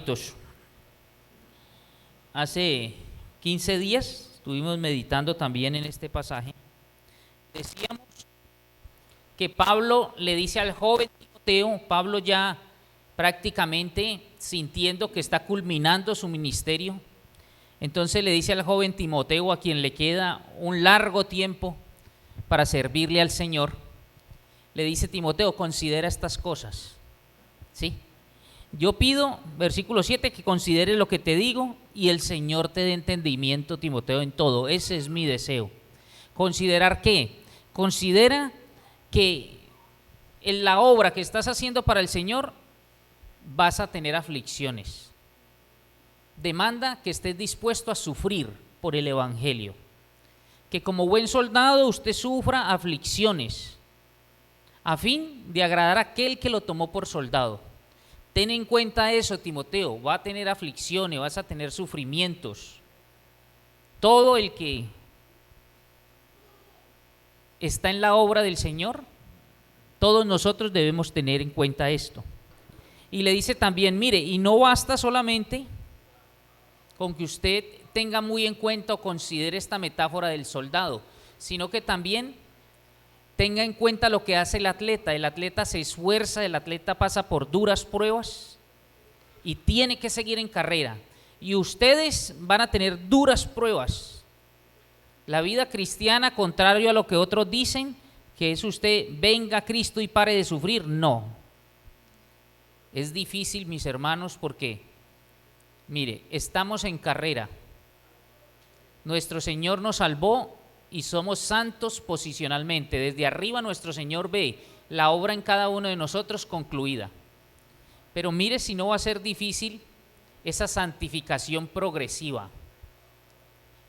hermanitos, hace 15 días estuvimos meditando también en este pasaje. Decíamos que Pablo le dice al joven Timoteo, Pablo ya prácticamente sintiendo que está culminando su ministerio, entonces le dice al joven Timoteo, a quien le queda un largo tiempo para servirle al Señor, le dice: Timoteo, considera estas cosas, ¿sí? Yo pido, versículo 7, que consideres lo que te digo y el Señor te dé entendimiento, Timoteo, en todo. Ese es mi deseo. ¿Considerar qué? Considera que en la obra que estás haciendo para el Señor vas a tener aflicciones. Demanda que estés dispuesto a sufrir por el Evangelio. Que como buen soldado usted sufra aflicciones a fin de agradar a aquel que lo tomó por soldado. Ten en cuenta eso, Timoteo, va a tener aflicciones, vas a tener sufrimientos. Todo el que está en la obra del Señor, todos nosotros debemos tener en cuenta esto. Y le dice también, mire, y no basta solamente con que usted tenga muy en cuenta o considere esta metáfora del soldado, sino que también tenga en cuenta lo que hace el atleta. El atleta se esfuerza, el atleta pasa por duras pruebas y tiene que seguir en carrera. Y ustedes van a tener duras pruebas. La vida cristiana, contrario a lo que otros dicen, que es usted venga a Cristo y pare de sufrir, no. Es difícil, mis hermanos, porque, mire, estamos en carrera. Nuestro Señor nos salvó y somos santos posicionalmente. Desde arriba nuestro Señor ve la obra en cada uno de nosotros concluida. Pero mire si no va a ser difícil esa santificación progresiva.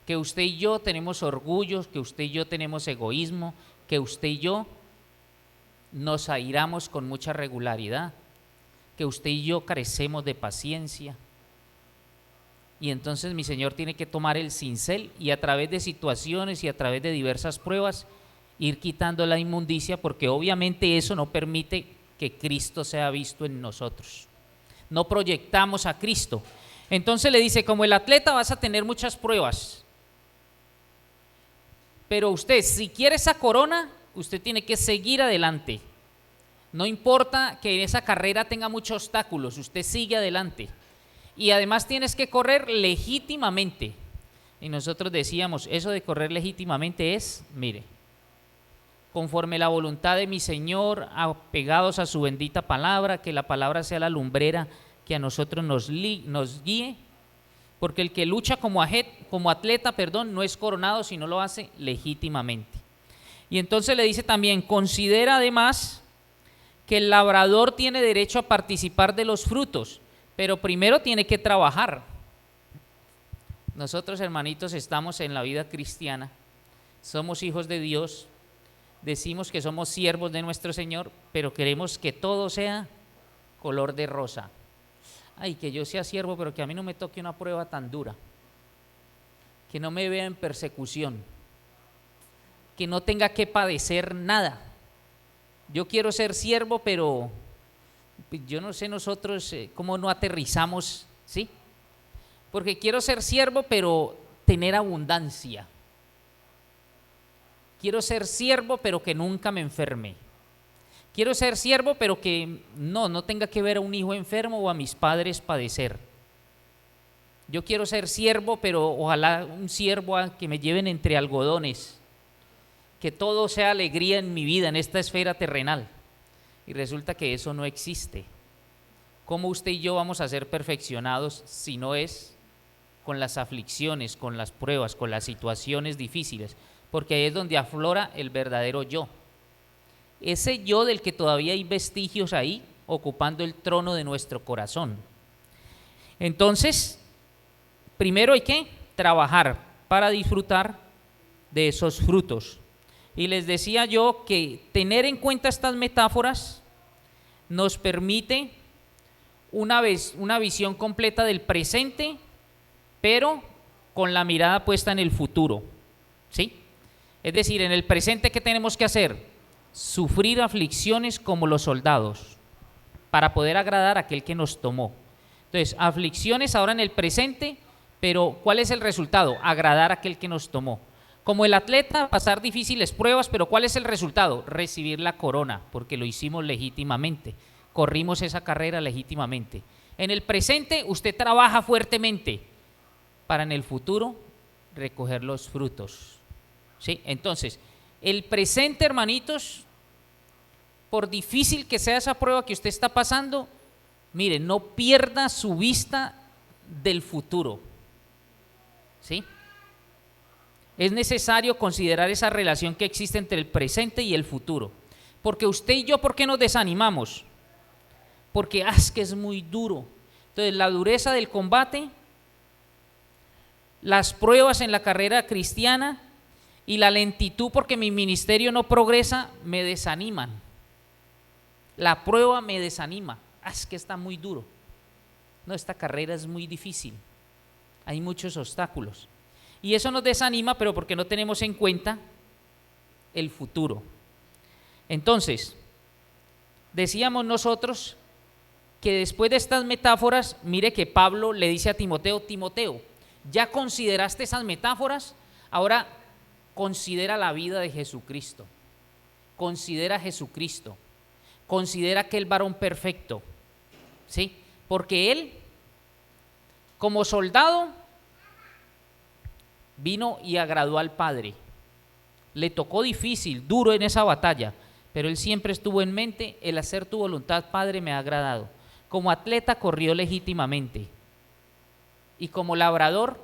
Que usted y yo tenemos orgullos, que usted y yo tenemos egoísmo, que usted y yo nos airamos con mucha regularidad, que usted y yo carecemos de paciencia. Y entonces mi Señor tiene que tomar el cincel y a través de situaciones y a través de diversas pruebas ir quitando la inmundicia, porque obviamente eso no permite que Cristo sea visto en nosotros. No proyectamos a Cristo. Entonces le dice, como el atleta vas a tener muchas pruebas, pero usted, si quiere esa corona, usted tiene que seguir adelante. No importa que en esa carrera tenga muchos obstáculos, usted sigue adelante. Y además tienes que correr legítimamente. Y nosotros decíamos, eso de correr legítimamente es, mire, conforme la voluntad de mi Señor, apegados a su bendita palabra, que la palabra sea la lumbrera que a nosotros nos guíe, porque el que lucha como atleta, no es coronado, sino lo hace legítimamente. Y entonces le dice también, considera además que el labrador tiene derecho a participar de los frutos, pero primero tiene que trabajar. Nosotros, hermanitos, estamos en la vida cristiana, somos hijos de Dios, decimos que somos siervos de nuestro Señor, pero queremos que todo sea color de rosa. Ay, que yo sea siervo, pero que a mí no me toque una prueba tan dura, que no me vea en persecución, que no tenga que padecer nada. Yo quiero ser siervo, pero yo no sé nosotros cómo no aterrizamos, ¿sí? Porque quiero ser siervo, pero tener abundancia. Quiero ser siervo, pero que nunca me enferme. Quiero ser siervo, pero que no tenga que ver a un hijo enfermo o a mis padres padecer. Yo quiero ser siervo, pero ojalá un siervo que me lleven entre algodones, que todo sea alegría en mi vida, en esta esfera terrenal. Y resulta que eso no existe. ¿Cómo usted y yo vamos a ser perfeccionados si no es con las aflicciones, con las pruebas, con las situaciones difíciles? Porque ahí es donde aflora el verdadero yo. Ese yo del que todavía hay vestigios ahí, ocupando el trono de nuestro corazón. Entonces, primero hay que trabajar para disfrutar de esos frutos. Y les decía yo que tener en cuenta estas metáforas nos permite una visión completa del presente, pero con la mirada puesta en el futuro, ¿sí? Es decir, en el presente, ¿qué tenemos que hacer? Sufrir aflicciones como los soldados para poder agradar a aquel que nos tomó. Entonces, aflicciones ahora en el presente, pero ¿cuál es el resultado? Agradar a aquel que nos tomó. Como el atleta, pasar difíciles pruebas, pero ¿cuál es el resultado? Recibir la corona, porque lo hicimos legítimamente, corrimos esa carrera legítimamente. En el presente usted trabaja fuertemente para en el futuro recoger los frutos. ¿Sí? Entonces, el presente, hermanitos, por difícil que sea esa prueba que usted está pasando, mire, no pierda su vista del futuro. ¿Sí? Es necesario considerar esa relación que existe entre el presente y el futuro. Porque usted y yo, ¿por qué nos desanimamos? Porque es que es muy duro. Entonces, la dureza del combate, las pruebas en la carrera cristiana y la lentitud porque mi ministerio no progresa me desaniman. La prueba me desanima. Es que está muy duro. No, esta carrera es muy difícil. Hay muchos obstáculos. Y eso nos desanima, pero porque no tenemos en cuenta el futuro. Entonces, decíamos nosotros que después de estas metáforas, mire que Pablo le dice a Timoteo, Timoteo, ¿ya consideraste esas metáforas? Ahora considera la vida de Jesucristo. Considera a Jesucristo. Considera aquel varón perfecto. ¿Sí? Porque él, como soldado, vino y agradó al Padre. Le tocó difícil, duro en esa batalla, pero él siempre estuvo en mente, el hacer tu voluntad, Padre, me ha agradado. Como atleta corrió legítimamente y como labrador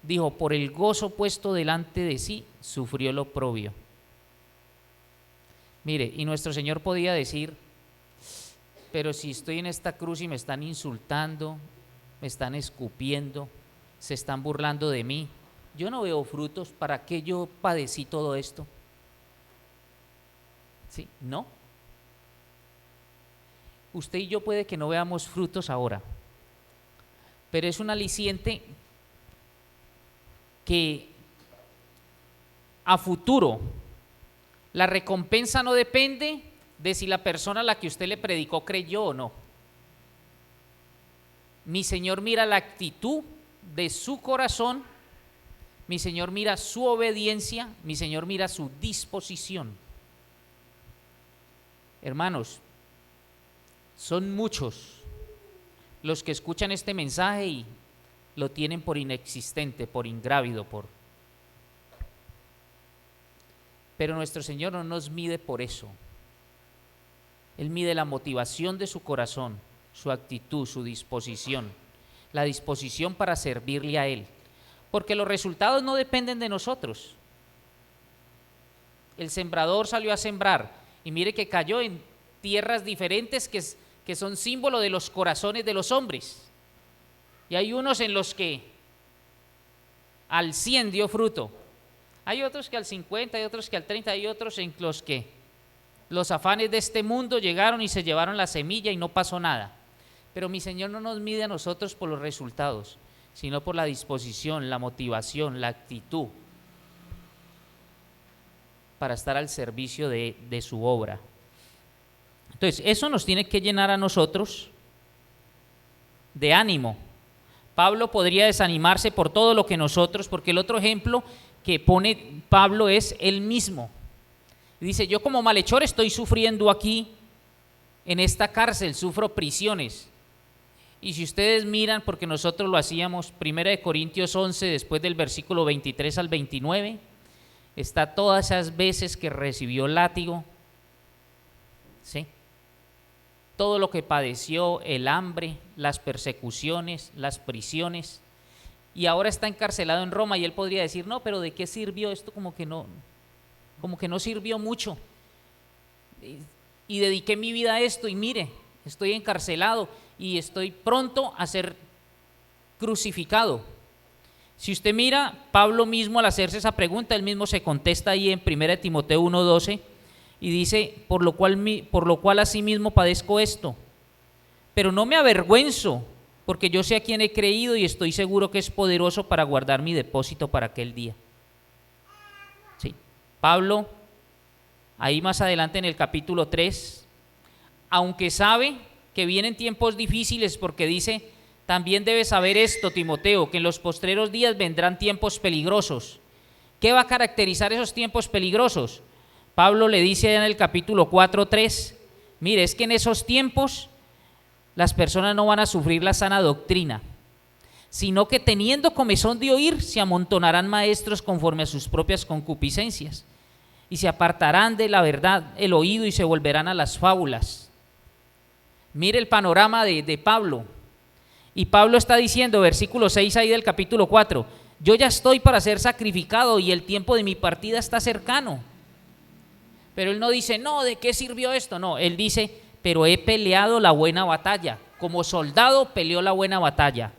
dijo, por el gozo puesto delante de sí, sufrió el oprobio. Mire, y nuestro Señor podía decir, pero si estoy en esta cruz y me están insultando, me están escupiendo, se están burlando de mí, yo no veo frutos, ¿para qué yo padecí todo esto? ¿Sí? No. Usted y yo puede que no veamos frutos ahora, pero es un aliciente que a futuro la recompensa no depende de si la persona a la que usted le predicó creyó o no. Mi Señor mira la actitud de su corazón, mi Señor mira su obediencia, mi Señor mira su disposición. Hermanos, son muchos los que escuchan este mensaje y lo tienen por inexistente, por ingrávido, pero nuestro Señor no nos mide por eso. Él mide la motivación de su corazón, su actitud, su disposición, la disposición para servirle a Él, porque los resultados no dependen de nosotros. El sembrador salió a sembrar y mire que cayó en tierras diferentes que son símbolo de los corazones de los hombres, y hay unos en los que al 100 dio fruto, hay otros que al 50, hay otros que al 30, hay otros en los que los afanes de este mundo llegaron y se llevaron la semilla y no pasó nada. Pero mi Señor no nos mide a nosotros por los resultados, sino por la disposición, la motivación, la actitud para estar al servicio de su obra. Entonces, eso nos tiene que llenar a nosotros de ánimo. Pablo podría desanimarse por todo lo que nosotros, porque el otro ejemplo que pone Pablo es él mismo. Dice, yo como malhechor estoy sufriendo aquí en esta cárcel, sufro prisiones. Y si ustedes miran, porque nosotros lo hacíamos, 1 Corintios 11, después del versículo 23 al 29, está todas esas veces que recibió látigo, ¿sí? Todo lo que padeció, el hambre, las persecuciones, las prisiones, y ahora está encarcelado en Roma, y él podría decir, no, pero ¿de qué sirvió esto? Como que no sirvió mucho, y dediqué mi vida a esto, y mire, estoy encarcelado, y estoy pronto a ser crucificado. Si usted mira, Pablo mismo al hacerse esa pregunta, él mismo se contesta ahí en 1 Timoteo 1:12, y dice, por lo cual asimismo padezco esto, pero no me avergüenzo, porque yo sé a quién he creído y estoy seguro que es poderoso para guardar mi depósito para aquel día. Sí. Pablo, ahí más adelante en el capítulo 3, aunque sabe que vienen tiempos difíciles, porque dice, también debes saber esto, Timoteo, que en los postreros días vendrán tiempos peligrosos. ¿Qué va a caracterizar esos tiempos peligrosos? Pablo le dice en el capítulo 4:3, mire, es que en esos tiempos las personas no van a sufrir la sana doctrina, sino que teniendo comezón de oír, se amontonarán maestros conforme a sus propias concupiscencias, y se apartarán de la verdad el oído y se volverán a las fábulas. Mire el panorama de Pablo. Y Pablo está diciendo, versículo 6 ahí del capítulo 4, yo ya estoy para ser sacrificado y el tiempo de mi partida está cercano. Pero él no dice, no, ¿de qué sirvió esto? No, él dice, pero he peleado la buena batalla. Como soldado peleó la buena batalla.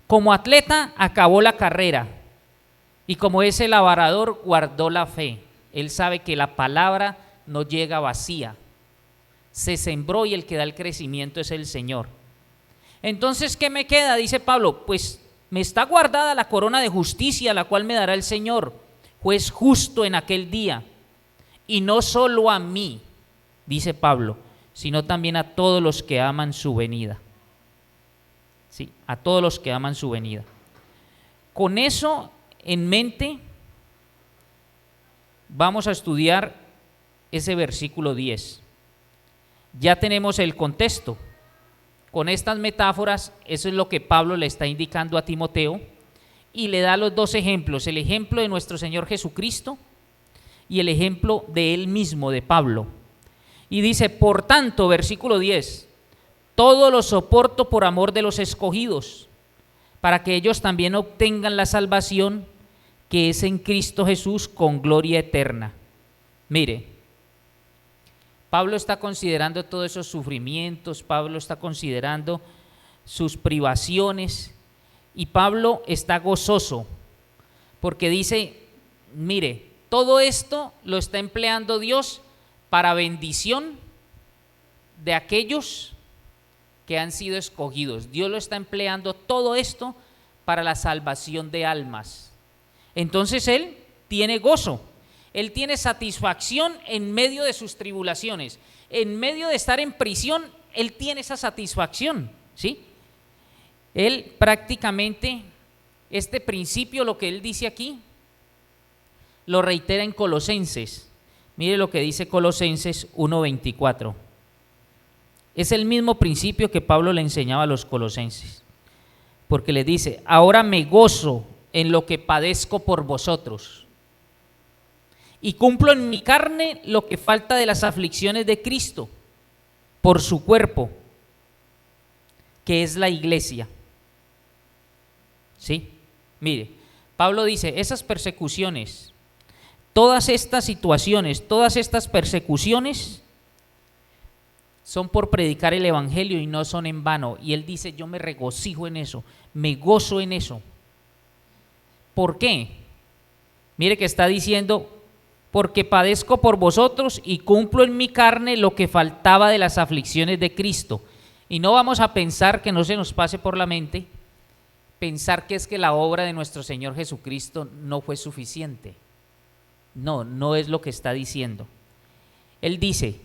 Como atleta acabó la carrera. Y como ese labrador guardó la fe. Él sabe que la palabra no llega vacía. Se sembró y el que da el crecimiento es el Señor. Entonces, ¿qué me queda? Dice Pablo, pues me está guardada la corona de justicia, la cual me dará el Señor, juez justo en aquel día. Y no solo a mí, dice Pablo, sino también a todos los que aman su venida. Sí, a todos los que aman su venida. Con eso en mente, vamos a estudiar ese versículo 10. Ya tenemos el contexto. Con estas metáforas, eso es lo que Pablo le está indicando a Timoteo y le da los dos ejemplos, el ejemplo de nuestro Señor Jesucristo y el ejemplo de él mismo, de Pablo. Y dice, por tanto, versículo 10, todo lo soporto por amor de los escogidos, para que ellos también obtengan la salvación que es en Cristo Jesús con gloria eterna. Mire, Pablo está considerando todos esos sufrimientos, Pablo está considerando sus privaciones y Pablo está gozoso porque dice, mire, todo esto lo está empleando Dios para bendición de aquellos que han sido escogidos. Dios lo está empleando todo esto para la salvación de almas. Entonces él tiene gozo, él tiene satisfacción en medio de sus tribulaciones, en medio de estar en prisión, él tiene esa satisfacción, ¿sí? Él prácticamente, este principio, lo que él dice aquí, lo reitera en Colosenses. Mire lo que dice Colosenses 1:24. Es el mismo principio que Pablo le enseñaba a los colosenses, porque le dice, ahora me gozo en lo que padezco por vosotros y cumplo en mi carne lo que falta de las aflicciones de Cristo por su cuerpo, que es la iglesia. ¿Sí? Mire, Pablo dice, esas persecuciones, todas estas situaciones, todas estas persecuciones son por predicar el evangelio y no son en vano. Y él dice, yo me regocijo en eso, me gozo en eso. ¿Por qué? Mire que está diciendo, porque padezco por vosotros y cumplo en mi carne lo que faltaba de las aflicciones de Cristo. Y no vamos a pensar, que no se nos pase por la mente, pensar que es que la obra de nuestro Señor Jesucristo no fue suficiente. No, no es lo que está diciendo. Él dice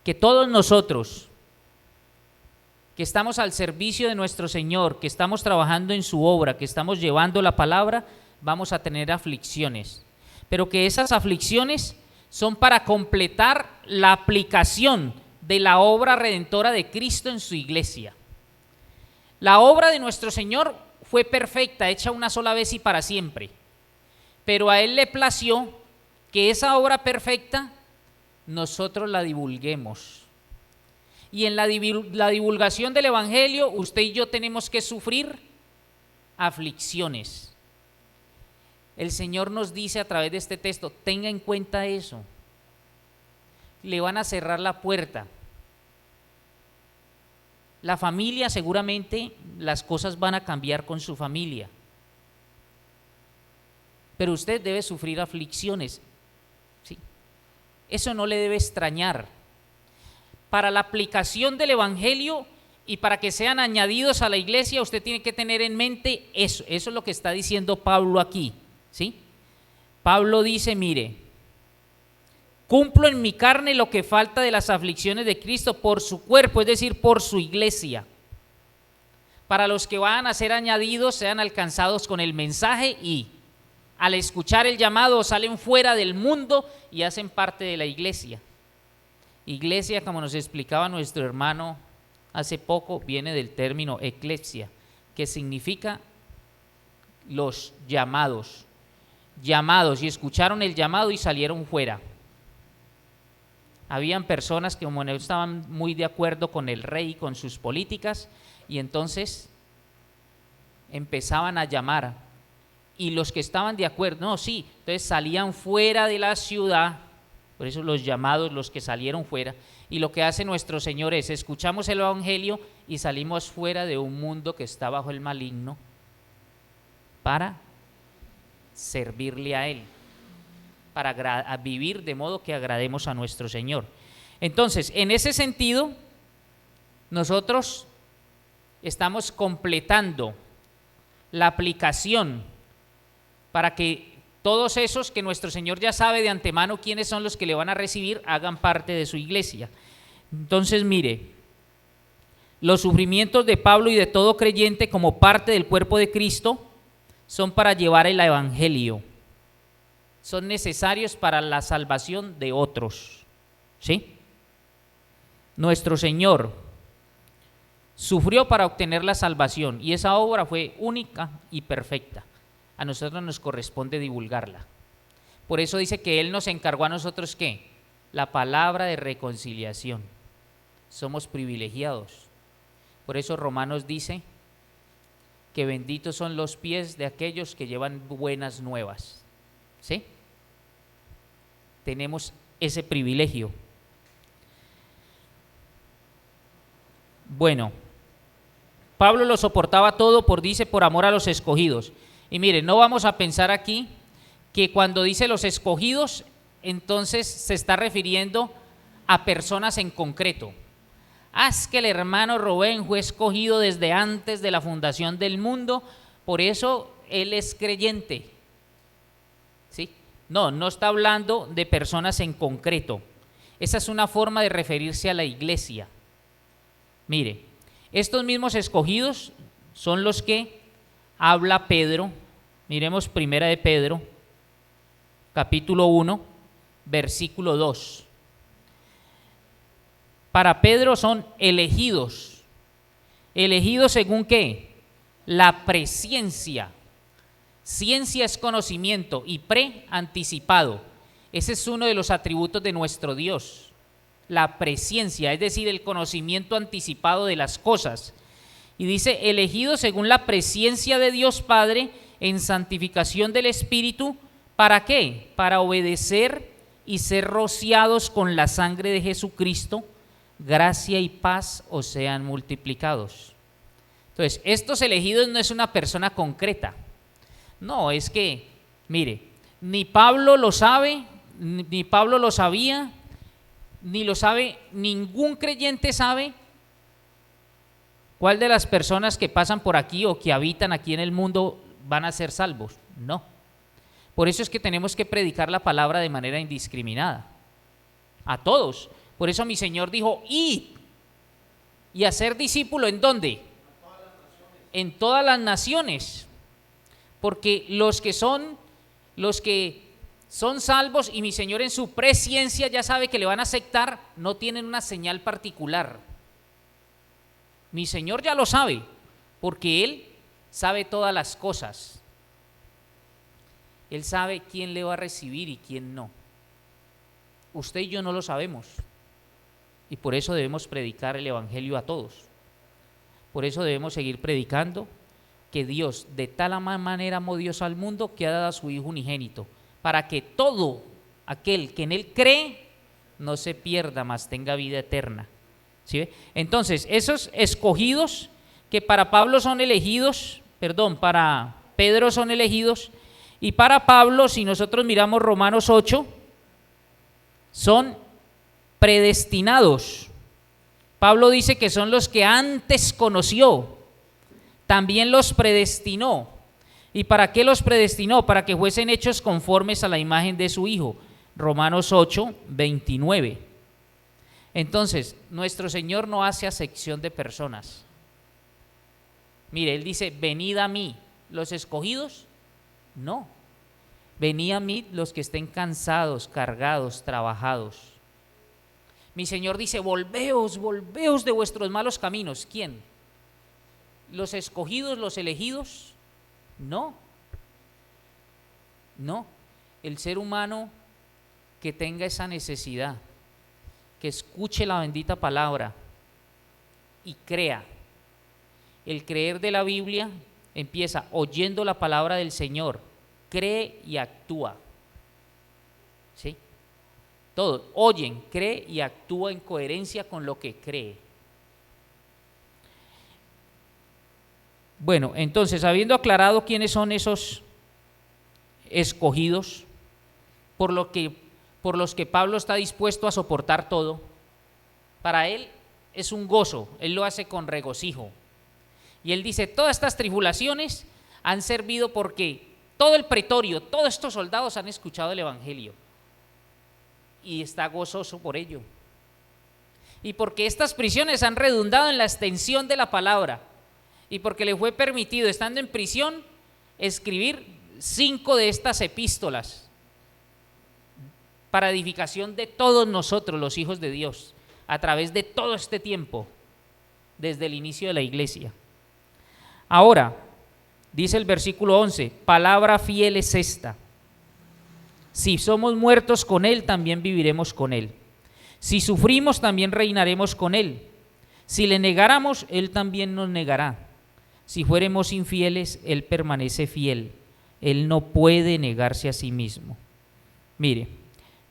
que todos nosotros que estamos al servicio de nuestro Señor, que estamos trabajando en su obra, que estamos llevando la palabra, vamos a tener aflicciones, pero que esas aflicciones son para completar la aplicación de la obra redentora de Cristo en su iglesia. La obra de nuestro Señor fue perfecta, hecha una sola vez y para siempre, pero a Él le plació que esa obra perfecta nosotros la divulguemos. Y en la divulgación del evangelio, usted y yo tenemos que sufrir aflicciones. El Señor nos dice a través de este texto, tenga en cuenta eso. Le van a cerrar la puerta. La familia, seguramente las cosas van a cambiar con su familia, pero usted debe sufrir aflicciones, ¿sí? Eso no le debe extrañar. Para la aplicación del evangelio y para que sean añadidos a la iglesia, usted tiene que tener en mente eso. Eso es lo que está diciendo Pablo aquí, ¿sí? Pablo dice, mire, cumplo en mi carne lo que falta de las aflicciones de Cristo por su cuerpo, es decir, por su iglesia, para los que van a ser añadidos sean alcanzados con el mensaje y al escuchar el llamado salen fuera del mundo y hacen parte de la iglesia. Iglesia, como nos explicaba nuestro hermano hace poco, viene del término eclesia, que significa los llamados, y escucharon el llamado y salieron fuera. Habían personas que como no estaban muy de acuerdo con el rey y con sus políticas, y entonces empezaban a llamar, y los que estaban de acuerdo, no, sí, entonces salían fuera de la ciudad. Por eso los llamados, los que salieron fuera. Y lo que hace nuestro Señor es, escuchamos el evangelio y salimos fuera de un mundo que está bajo el maligno para servirle a Él, para vivir de modo que agrademos a nuestro Señor. Entonces, en ese sentido, nosotros estamos completando la aplicación para que todos esos que nuestro Señor ya sabe de antemano quiénes son los que le van a recibir, hagan parte de su iglesia. Entonces, mire, los sufrimientos de Pablo y de todo creyente como parte del cuerpo de Cristo son para llevar el evangelio, son necesarios para la salvación de otros, ¿sí? Nuestro Señor sufrió para obtener la salvación y esa obra fue única y perfecta. A nosotros nos corresponde divulgarla. Por eso dice que Él nos encargó a nosotros, ¿qué? La palabra de reconciliación. Somos privilegiados. Por eso Romanos dice que benditos son los pies de aquellos que llevan buenas nuevas. ¿Sí? Tenemos ese privilegio. Bueno, Pablo lo soportaba todo por amor a los escogidos. Y mire, no vamos a pensar aquí que cuando dice los escogidos, entonces se está refiriendo a personas en concreto. Es que el hermano Rubén fue escogido desde antes de la fundación del mundo, por eso él es creyente. ¿Sí? No está hablando de personas en concreto. Esa es una forma de referirse a la iglesia. Mire, estos mismos escogidos son los que habla Pedro. Miremos primera de Pedro, capítulo 1, versículo 2. Para Pedro son elegidos. ¿Elegidos según qué? La presciencia. Ciencia es conocimiento y anticipado. Ese es uno de los atributos de nuestro Dios. La presciencia, es decir, el conocimiento anticipado de las cosas. Y dice, elegidos según la presciencia de Dios Padre en santificación del Espíritu, ¿para qué? Para obedecer y ser rociados con la sangre de Jesucristo, gracia y paz os sean multiplicados. Entonces, estos elegidos no es una persona concreta. No, es que, mire, ni Pablo lo sabe, ni Pablo lo sabía, ni lo sabe, ningún creyente sabe cuál de las personas que pasan por aquí o que habitan aquí en el mundo van a ser salvos. No. Por eso es que tenemos que predicar la palabra de manera indiscriminada a todos. Por eso mi Señor dijo, id y hacer discípulo, ¿en dónde? En todas las naciones. Porque los que son salvos y mi Señor en su presciencia ya sabe que le van a aceptar, no tienen una señal particular. Mi Señor ya lo sabe, porque Él sabe todas las cosas. Él sabe quién le va a recibir y quién no. Usted y yo no lo sabemos. Y por eso debemos predicar el evangelio a todos. Por eso debemos seguir predicando que Dios de tal manera amó Dios al mundo que ha dado a su Hijo unigénito, para que todo aquel que en Él cree no se pierda, mas tenga vida eterna. ¿Sí? Entonces, esos escogidos que para Pablo son elegidos, para Pedro son elegidos, y para Pablo, si nosotros miramos Romanos 8, son predestinados. Pablo dice que son los que antes conoció, también los predestinó. ¿Y para qué los predestinó? Para que fuesen hechos conformes a la imagen de su Hijo. Romanos 8, 29. Entonces, nuestro Señor no hace acepción de personas. Mire, Él dice, venid a mí, los escogidos, no. Venid a mí los que estén cansados, cargados, trabajados. Mi Señor dice, volveos, volveos de vuestros malos caminos. ¿Quién? ¿Los escogidos, los elegidos? No. No. El ser humano que tenga esa necesidad, que escuche la bendita palabra y crea. El creer de la Biblia empieza oyendo la palabra del Señor, cree y actúa. ¿Sí? Todos oyen, cree y actúa en coherencia con lo que cree. Bueno, entonces, habiendo aclarado quiénes son esos escogidos, por los que Pablo está dispuesto a soportar todo, para él es un gozo, él lo hace con regocijo. Y él dice, todas estas tribulaciones han servido porque todo el pretorio, todos estos soldados han escuchado el evangelio y está gozoso por ello. Y porque estas prisiones han redundado en la extensión de la palabra y porque le fue permitido, estando en prisión, escribir 5 de estas epístolas para edificación de todos nosotros, los hijos de Dios, a través de todo este tiempo, desde el inicio de la iglesia. Ahora, dice el versículo 11, palabra fiel es esta: si somos muertos con Él, también viviremos con Él. Si sufrimos, también reinaremos con Él. Si le negáramos, Él también nos negará. Si fuéramos infieles, Él permanece fiel. Él no puede negarse a sí mismo. Mire,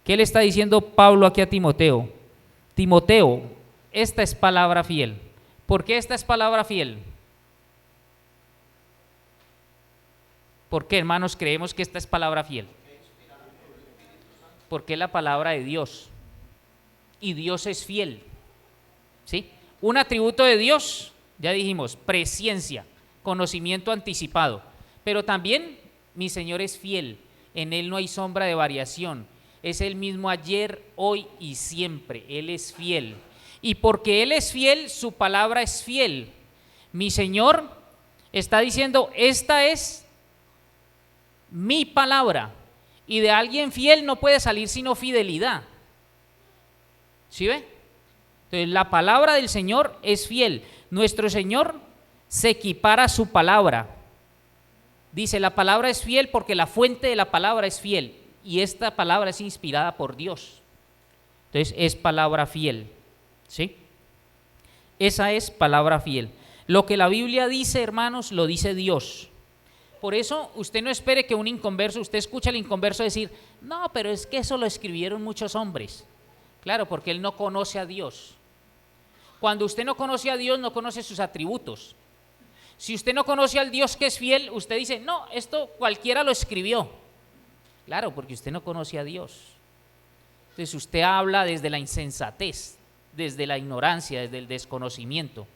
¿qué le está diciendo Pablo aquí a Timoteo? Timoteo, esta es palabra fiel. ¿Por qué esta es palabra fiel? ¿Por qué, hermanos, creemos que esta es palabra fiel? Porque es la palabra de Dios. Y Dios es fiel. ¿Sí? Un atributo de Dios, ya dijimos, presciencia, conocimiento anticipado. Pero también mi Señor es fiel. En Él no hay sombra de variación. Es el mismo ayer, hoy y siempre. Él es fiel. Y porque Él es fiel, su palabra es fiel. Mi Señor está diciendo, esta es mi palabra. Y de alguien fiel no puede salir sino fidelidad. ¿Sí ve? Entonces la palabra del Señor es fiel. Nuestro Señor se equipara a su palabra. Dice, la palabra es fiel porque la fuente de la palabra es fiel. Y esta palabra es inspirada por Dios. Entonces es palabra fiel. ¿Sí? Esa es palabra fiel. Lo que la Biblia dice, hermanos, lo dice Dios. Por eso usted no espere que un inconverso, usted escucha al inconverso decir, no, pero es que eso lo escribieron muchos hombres. Claro, porque él no conoce a Dios. Cuando usted no conoce a Dios, no conoce sus atributos. Si usted no conoce al Dios que es fiel, usted dice, no, esto cualquiera lo escribió. Claro, porque usted no conoce a Dios. Entonces usted habla desde la insensatez, desde la ignorancia, desde el desconocimiento.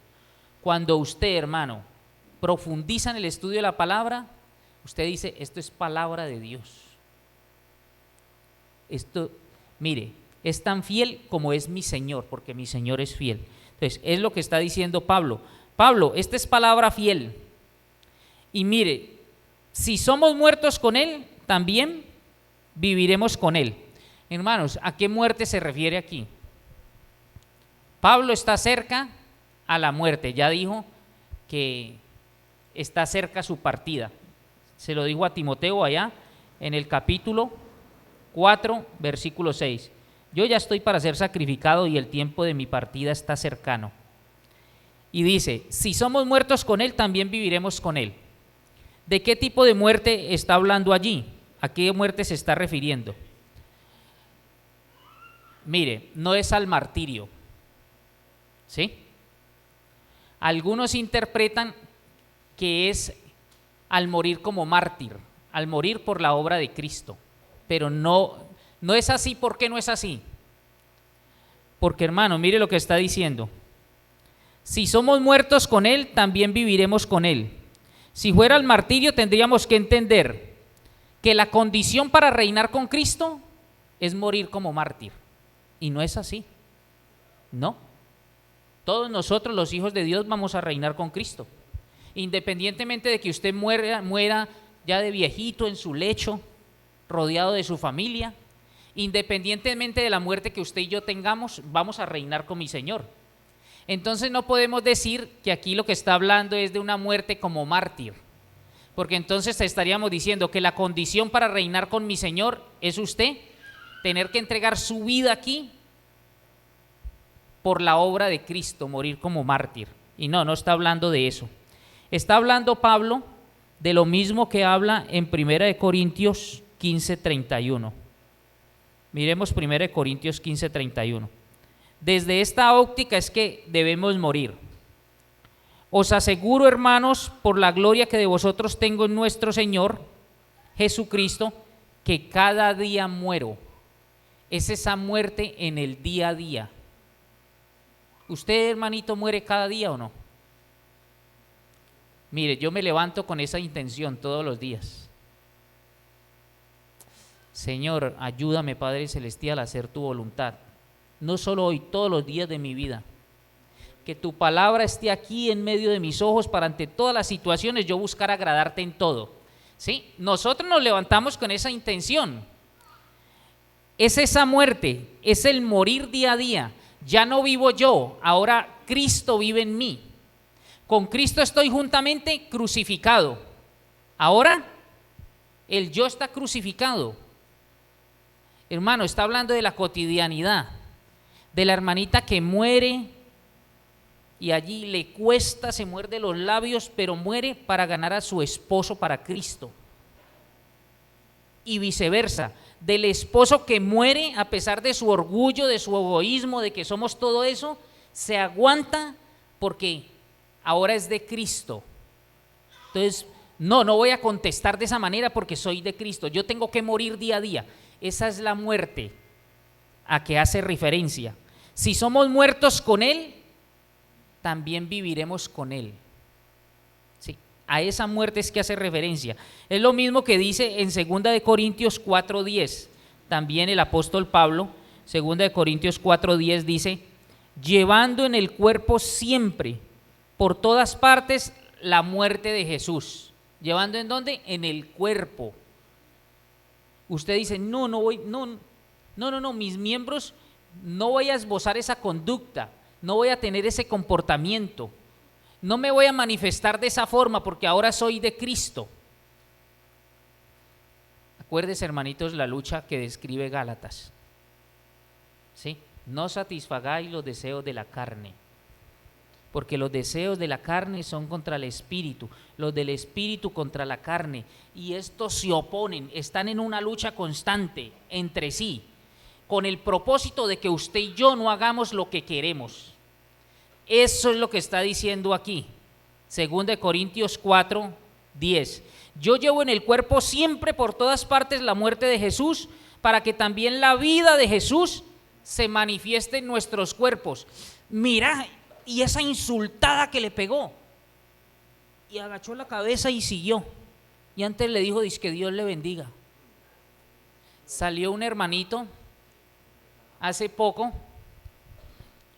Cuando usted, hermano, profundiza en el estudio de la palabra, usted dice, esto es palabra de Dios. Esto, mire, es tan fiel como es mi Señor, porque mi Señor es fiel. Entonces, es lo que está diciendo Pablo. Pablo, esta es palabra fiel. Y mire, si somos muertos con Él, también viviremos con Él. Hermanos, ¿a qué muerte se refiere aquí? Pablo está cerca a la muerte, ya dijo que está cerca su partida. Se lo dijo a Timoteo allá en el capítulo 4, versículo 6. Yo ya estoy para ser sacrificado y el tiempo de mi partida está cercano. Y dice, si somos muertos con Él, también viviremos con Él. ¿De qué tipo de muerte está hablando allí? ¿A qué muerte se está refiriendo? Mire, no es al martirio. ¿Sí? Algunos interpretan que es al morir como mártir, al morir por la obra de Cristo. Pero no es así. ¿Por qué no es así? Porque, hermano, mire lo que está diciendo. Si somos muertos con Él, también viviremos con Él. Si fuera el martirio, tendríamos que entender que la condición para reinar con Cristo es morir como mártir. Y no es así. No. Todos nosotros, los hijos de Dios, vamos a reinar con Cristo. Independientemente de que usted muera ya de viejito en su lecho, rodeado de su familia, independientemente de la muerte que usted y yo tengamos, vamos a reinar con mi Señor. Entonces no podemos decir que aquí lo que está hablando es de una muerte como mártir, porque entonces estaríamos diciendo que la condición para reinar con mi Señor es usted tener que entregar su vida aquí por la obra de Cristo, morir como mártir. Y no está hablando de eso. Está hablando Pablo de lo mismo que habla en 1 Corintios 15:31. Miremos 1 Corintios 15:31. Desde esta óptica es que debemos morir. Os aseguro, hermanos, por la gloria que de vosotros tengo en nuestro Señor Jesucristo, que cada día muero. Es esa muerte en el día a día. ¿Usted, hermanito, muere cada día o no? Mire, yo me levanto con esa intención todos los días. Señor, ayúdame, Padre Celestial, a hacer tu voluntad. No solo hoy, todos los días de mi vida. Que tu palabra esté aquí en medio de mis ojos para ante todas las situaciones yo buscar agradarte en todo. ¿Sí? Nosotros nos levantamos con esa intención. Es esa muerte, es el morir día a día. Ya no vivo yo, ahora Cristo vive en mí. Con Cristo estoy juntamente crucificado. Ahora el yo está crucificado. Hermano, está hablando de la cotidianidad, de la hermanita que muere y allí le cuesta, se muerde los labios, pero muere para ganar a su esposo para Cristo. Y viceversa, del esposo que muere a pesar de su orgullo, de su egoísmo, de que somos todo eso, se aguanta porque ahora es de Cristo. Entonces, no voy a contestar de esa manera porque soy de Cristo. Yo tengo que morir día a día. Esa es la muerte a que hace referencia. Si somos muertos con Él, también viviremos con Él. Sí, a esa muerte es que hace referencia. Es lo mismo que dice en 2 Corintios 4:10. También el apóstol Pablo, 2 Corintios 4:10 dice: llevando en el cuerpo siempre, por todas partes, la muerte de Jesús. ¿Llevando en dónde? En el cuerpo. Usted dice, no, mis miembros, no voy a esbozar esa conducta, no voy a tener ese comportamiento, no me voy a manifestar de esa forma porque ahora soy de Cristo. Acuérdese, hermanitos, la lucha que describe Gálatas. ¿Sí? No satisfagáis los deseos de la carne, porque los deseos de la carne son contra el espíritu, los del espíritu contra la carne, y estos se oponen, están en una lucha constante entre sí, con el propósito de que usted y yo no hagamos lo que queremos. Eso es lo que está diciendo aquí, 2 Corintios 4:10. Yo llevo en el cuerpo siempre por todas partes la muerte de Jesús, para que también la vida de Jesús se manifieste en nuestros cuerpos. Mira, y esa insultada que le pegó, y agachó la cabeza y siguió, y antes le dijo, dice que Dios le bendiga. Salió un hermanito hace poco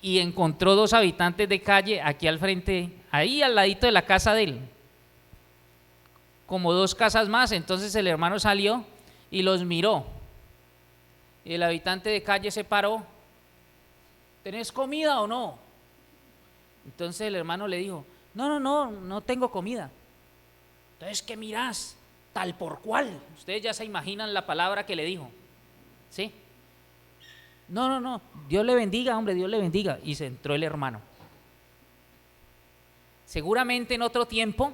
y encontró 2 habitantes de calle aquí al frente, ahí al ladito de la casa de él, como 2 casas más. Entonces el hermano salió y los miró, y el habitante de calle se paró: ¿tenés comida o no? Entonces el hermano le dijo: no tengo comida. Entonces, ¿qué mirás? Tal por cual. Ustedes ya se imaginan la palabra que le dijo, ¿sí? No, Dios le bendiga, hombre, Dios le bendiga. Y se entró el hermano. Seguramente en otro tiempo,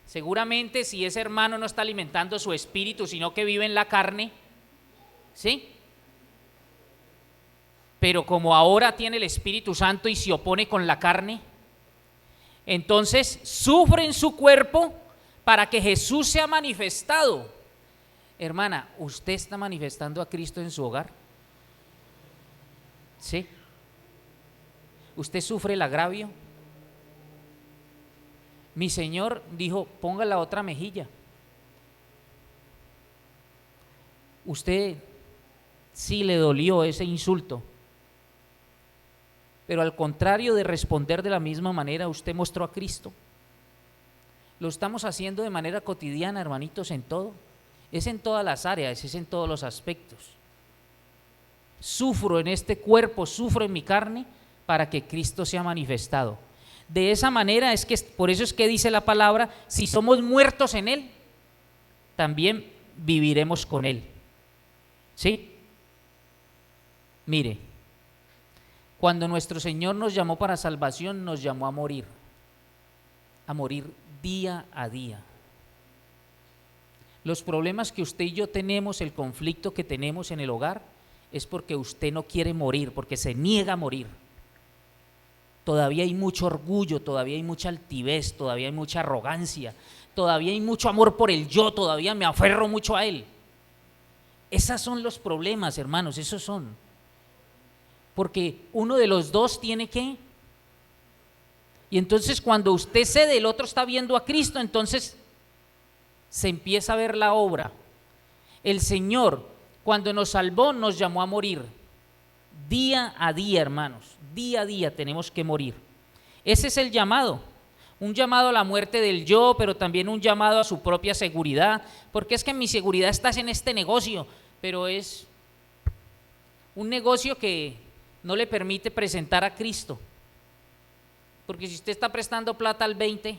seguramente si ese hermano no está alimentando su espíritu, sino que vive en la carne, ¿sí? Pero como ahora tiene el Espíritu Santo y se opone con la carne, entonces sufre en su cuerpo para que Jesús sea manifestado. Hermana, ¿usted está manifestando a Cristo en su hogar? ¿Sí? ¿Usted sufre el agravio? Mi Señor dijo: ponga la otra mejilla. usted sí le dolió ese insulto, pero al contrario de responder de la misma manera, usted mostró a Cristo. Lo estamos haciendo de manera cotidiana, hermanitos, en todo. Es en todas las áreas, es en todos los aspectos. Sufro en este cuerpo, sufro en mi carne para que Cristo sea manifestado. De esa manera es que, por eso es que dice la palabra, si somos muertos en Él, también viviremos con Él. ¿Sí? Mire, cuando nuestro Señor nos llamó para salvación, nos llamó a morir día a día. Los problemas que usted y yo tenemos, el conflicto que tenemos en el hogar, es porque usted no quiere morir, porque se niega a morir. Todavía hay mucho orgullo, todavía hay mucha altivez, todavía hay mucha arrogancia, todavía hay mucho amor por el yo, todavía me aferro mucho a él. Esos son los problemas, hermanos, esos son. Porque uno de los dos tiene que. Y entonces cuando usted cede, el otro está viendo a Cristo, entonces se empieza a ver la obra. El Señor, cuando nos salvó, nos llamó a morir. Día a día, hermanos, día a día tenemos que morir. Ese es el llamado. Un llamado a la muerte del yo, pero también un llamado a su propia seguridad. Porque es que mi seguridad está en este negocio, pero es un negocio que no le permite presentar a Cristo. Porque si usted está prestando plata al 20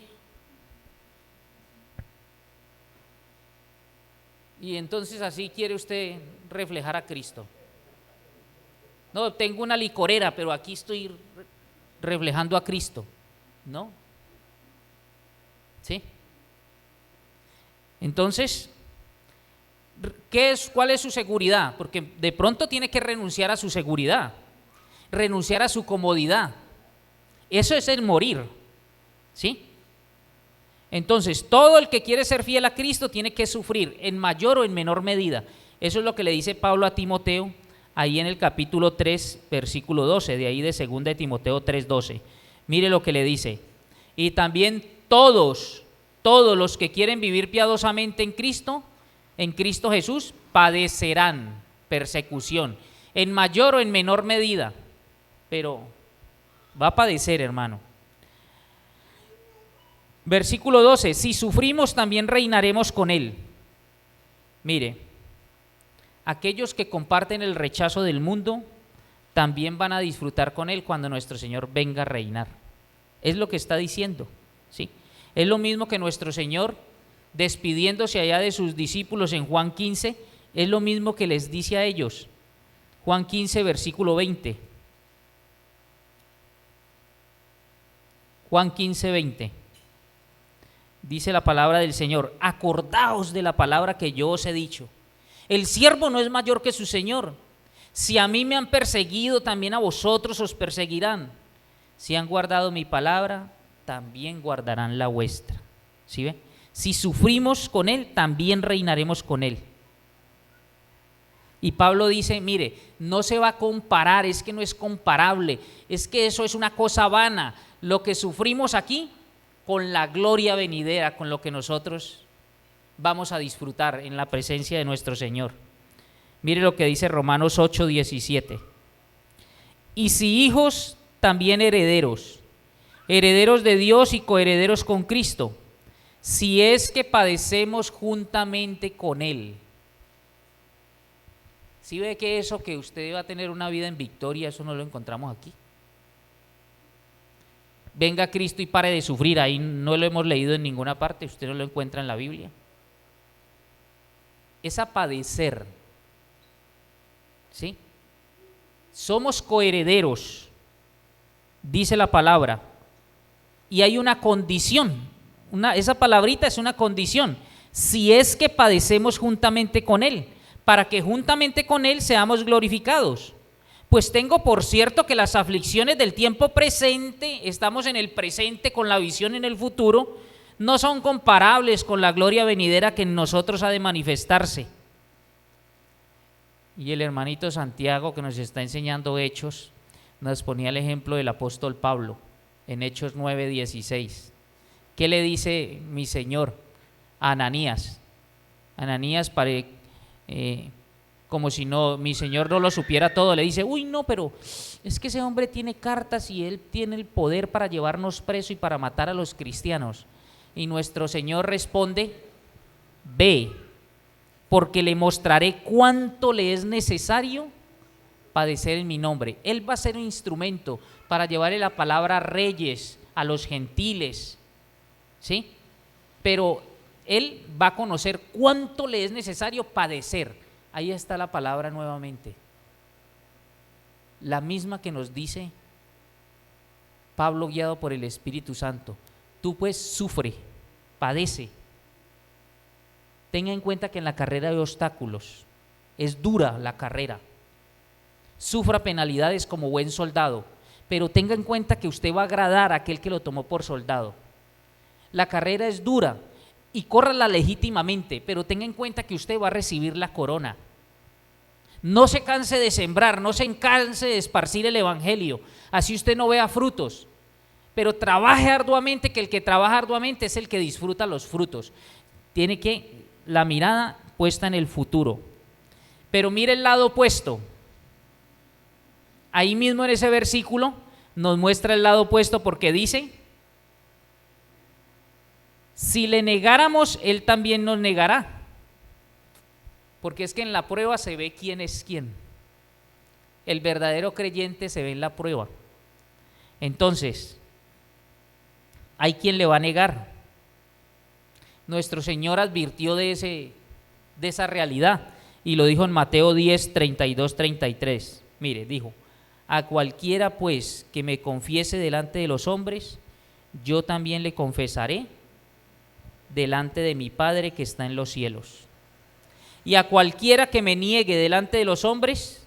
y entonces así quiere usted reflejar a Cristo. No, tengo una licorera, pero aquí estoy reflejando a Cristo. ¿No? ¿Sí? Entonces, ¿cuál es su seguridad? Porque de pronto tiene que renunciar a su seguridad, renunciar a su comodidad. Eso es el morir, ¿sí? Entonces, todo el que quiere ser fiel a Cristo tiene que sufrir en mayor o en menor medida. Eso es lo que le dice Pablo a Timoteo, ahí en el capítulo 3, versículo 12, de ahí de 2 de Timoteo 3:12. Mire lo que le dice. Y también todos los que quieren vivir piadosamente en Cristo Jesús, padecerán persecución, en mayor o en menor medida, pero va a padecer, hermano. Versículo 12, si sufrimos también reinaremos con Él. Mire, aquellos que comparten el rechazo del mundo también van a disfrutar con Él cuando nuestro Señor venga a reinar. Es lo que está diciendo, ¿sí? Es lo mismo que nuestro Señor, despidiéndose allá de sus discípulos en Juan 15, es lo mismo que les dice a ellos. Juan 15, versículo 20. Juan 15, 20. Dice la palabra del Señor: acordaos de la palabra que yo os he dicho. El siervo no es mayor que su Señor. Si a mí me han perseguido, también a vosotros os perseguirán. Si han guardado mi palabra, también guardarán la vuestra. ¿Sí ve? Si sufrimos con Él, también reinaremos con Él. Y Pablo dice, mire, no se va a comparar, es que no es comparable, es que eso es una cosa vana, lo que sufrimos aquí con la gloria venidera, con lo que nosotros vamos a disfrutar en la presencia de nuestro Señor. Mire lo que dice Romanos 8:17. Y si hijos, también herederos, herederos de Dios y coherederos con Cristo, si es que padecemos juntamente con Él. ¿Sí ve que eso que usted va a tener una vida en victoria, eso no lo encontramos aquí? Venga Cristo y pare de sufrir, ahí no lo hemos leído en ninguna parte, usted no lo encuentra en la Biblia. Es a padecer, ¿sí? Somos coherederos, dice la palabra, y hay una condición, esa palabrita es una condición, si es que padecemos juntamente con Él, para que juntamente con Él seamos glorificados. Pues tengo por cierto que las aflicciones del tiempo presente, estamos en el presente con la visión en el futuro, no son comparables con la gloria venidera que en nosotros ha de manifestarse. Y el hermanito Santiago, que nos está enseñando Hechos, nos ponía el ejemplo del apóstol Pablo en Hechos 9:16. ¿Qué le dice mi Señor a Ananías? Ananías, como si no, mi Señor no lo supiera todo. Le dice, uy, no, pero es que ese hombre tiene cartas y él tiene el poder para llevarnos preso y para matar a los cristianos. Y nuestro Señor responde, ve, porque le mostraré cuánto le es necesario padecer en mi nombre. Él va a ser un instrumento para llevarle la palabra a reyes, a los gentiles, ¿sí? Pero él va a conocer cuánto le es necesario padecer. Ahí está la palabra nuevamente, la misma que nos dice Pablo guiado por el Espíritu Santo. Tú pues sufre, padece. Tenga en cuenta que en la carrera hay obstáculos, es dura la carrera. Sufra penalidades como buen soldado, pero tenga en cuenta que usted va a agradar a aquel que lo tomó por soldado. La carrera es dura y córrala legítimamente, pero tenga en cuenta que usted va a recibir la corona. No se canse de sembrar, no se canse de esparcir el evangelio, así usted no vea frutos, pero trabaje arduamente, que el que trabaja arduamente es el que disfruta los frutos. Tiene que la mirada puesta en el futuro. Pero mire el lado opuesto. Ahí mismo en ese versículo nos muestra el lado opuesto, porque dice, si le negáramos, él también nos negará. Porque es que en la prueba se ve quién es quién. El verdadero creyente se ve en la prueba. Entonces, hay quien le va a negar. Nuestro Señor advirtió de esa realidad y lo dijo en Mateo 10, 32, 33. Mire, dijo, a cualquiera pues que me confiese delante de los hombres, yo también le confesaré delante de mi Padre que está en los cielos. Y a cualquiera que me niegue delante de los hombres,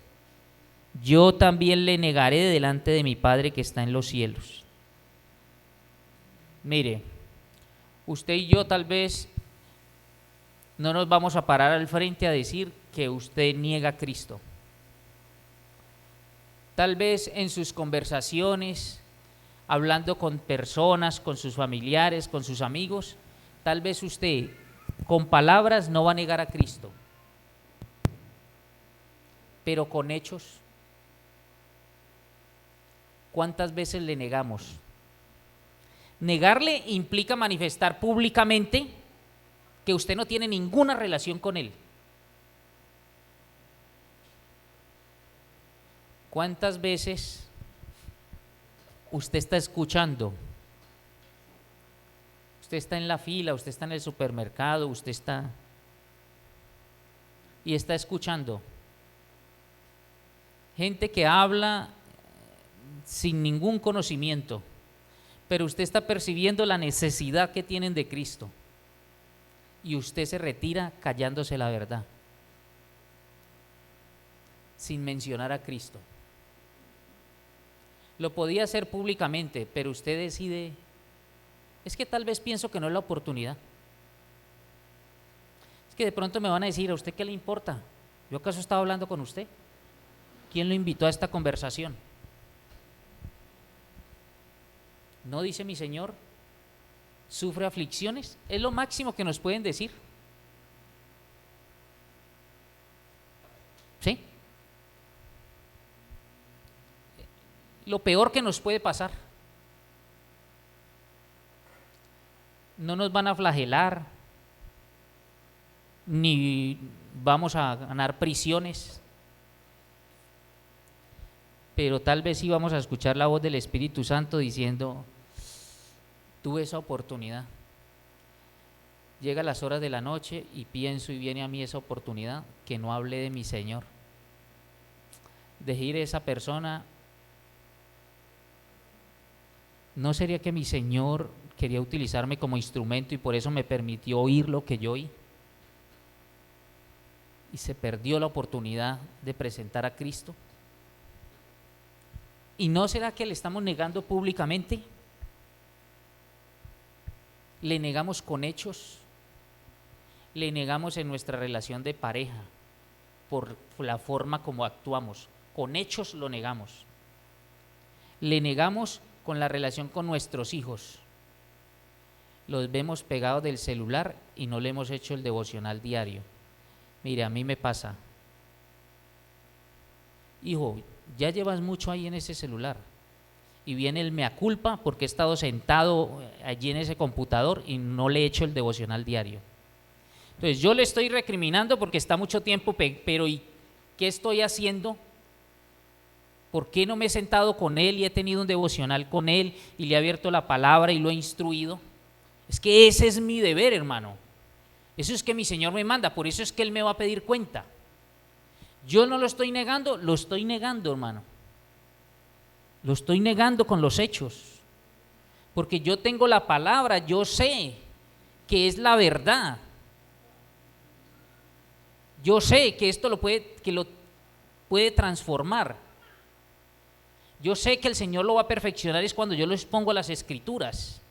yo también le negaré delante de mi Padre que está en los cielos. Mire, usted y yo tal vez no nos vamos a parar al frente a decir que usted niega a Cristo. Tal vez en sus conversaciones, hablando con personas, con sus familiares, con sus amigos, tal vez usted con palabras no va a negar a Cristo, pero con hechos, ¿cuántas veces le negamos? Negarle implica manifestar públicamente que usted no tiene ninguna relación con él. ¿Cuántas veces usted está escuchando? Usted está en la fila, usted está en el supermercado, usted está y está escuchando gente que habla sin ningún conocimiento, pero usted está percibiendo la necesidad que tienen de Cristo y usted se retira callándose la verdad, sin mencionar a Cristo. Lo podía hacer públicamente, pero usted decide, es que tal vez pienso que no es la oportunidad. Es que de pronto me van a decir, ¿a usted qué le importa? ¿Yo acaso estaba hablando con usted? ¿Quién lo invitó a esta conversación? ¿No dice mi Señor, sufre aflicciones? Es lo máximo que nos pueden decir. ¿Sí? Lo peor que nos puede pasar. No nos van a flagelar, ni vamos a ganar prisiones, pero tal vez sí vamos a escuchar la voz del Espíritu Santo diciendo, tuve esa oportunidad. Llega las horas de la noche y pienso y viene a mí esa oportunidad, que no hablé de mi Señor. Dejé ir a esa persona. ¿No sería que mi Señor quería utilizarme como instrumento y por eso me permitió oír lo que yo oí? Y se perdió la oportunidad de presentar a Cristo. ¿Y no será que le estamos negando públicamente? Le negamos con hechos, le negamos en nuestra relación de pareja por la forma como actuamos, con hechos lo negamos. Le negamos con la relación con nuestros hijos. Los vemos pegados del celular y no le hemos hecho el devocional diario. Mire, a mí me pasa. hijo, ya llevas mucho ahí en ese celular. Y viene el mea culpa porque he estado sentado allí en ese computador y no le he hecho el devocional diario. Entonces yo le estoy recriminando porque está mucho tiempo, pero ¿y qué estoy haciendo? ¿Por qué no me he sentado con él y he tenido un devocional con él y le he abierto la palabra y lo he instruido? Es que ese es mi deber, hermano. Eso es que mi Señor me manda, por eso es que Él me va a pedir cuenta. Yo no lo estoy negando, lo estoy negando, hermano. Lo estoy negando con los hechos. Porque yo tengo la palabra, yo sé que es la verdad. Yo sé que esto lo puede transformar. Yo sé que el Señor lo va a perfeccionar es cuando yo lo expongo a las Escrituras.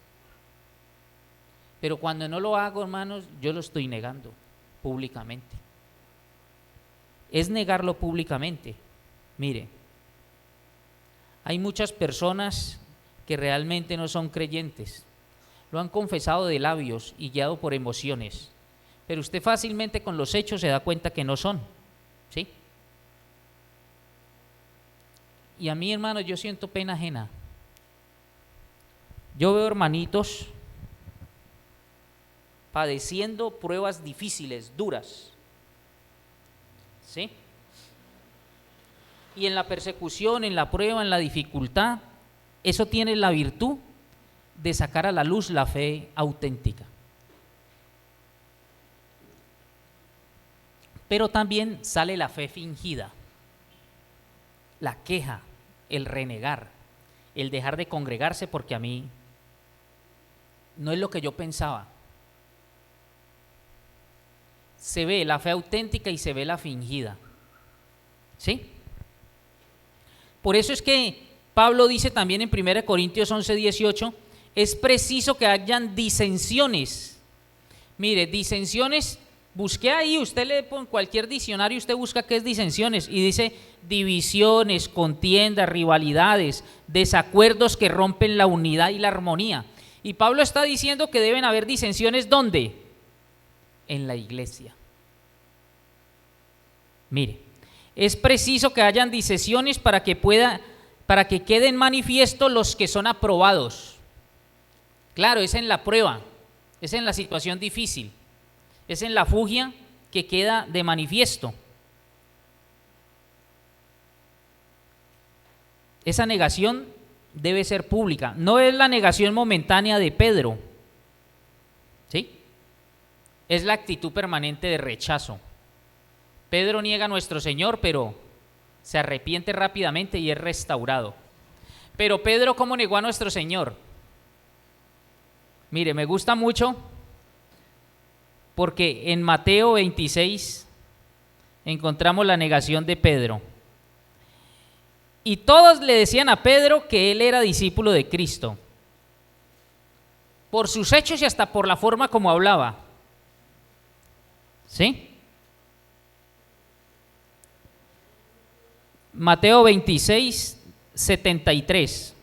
Pero cuando no lo hago, hermanos, yo lo estoy negando públicamente. Es negarlo públicamente. Mire, hay muchas personas que realmente no son creyentes. Lo han confesado de labios y guiado por emociones. Pero usted fácilmente con los hechos se da cuenta que no son. ¿Sí? Y a mí, hermano, yo siento pena ajena. Yo veo hermanitos padeciendo pruebas difíciles, duras. ¿Sí? Y en la persecución, en la prueba, en la dificultad, eso tiene la virtud de sacar a la luz la fe auténtica. Pero también sale la fe fingida, la queja, el renegar, el dejar de congregarse porque a mí no es lo que yo pensaba. Se ve la fe auténtica y se ve la fingida. ¿Sí? Por eso es que Pablo dice también en 1 Corintios 11:18, es preciso que hayan disensiones. Mire, disensiones, busqué ahí, usted lee en cualquier diccionario, usted busca qué es disensiones y dice divisiones, contiendas, rivalidades, desacuerdos que rompen la unidad y la armonía. Y Pablo está diciendo que deben haber disensiones, ¿dónde? En la iglesia. Mire, es preciso que hayan disensiones para que queden manifiesto los que son aprobados. Claro, es en la prueba, es en la situación difícil, es en la fugia que queda de manifiesto. Esa negación debe ser pública, no es la negación momentánea de Pedro, ¿sí? Es la actitud permanente de rechazo. Pedro niega a nuestro Señor, pero se arrepiente rápidamente y es restaurado. Pero Pedro, ¿cómo negó a nuestro Señor? Mire, me gusta mucho porque en Mateo 26 encontramos la negación de Pedro. Y todos le decían a Pedro que él era discípulo de Cristo, por sus hechos y hasta por la forma como hablaba. ¿Sí? Mateo 26, 73.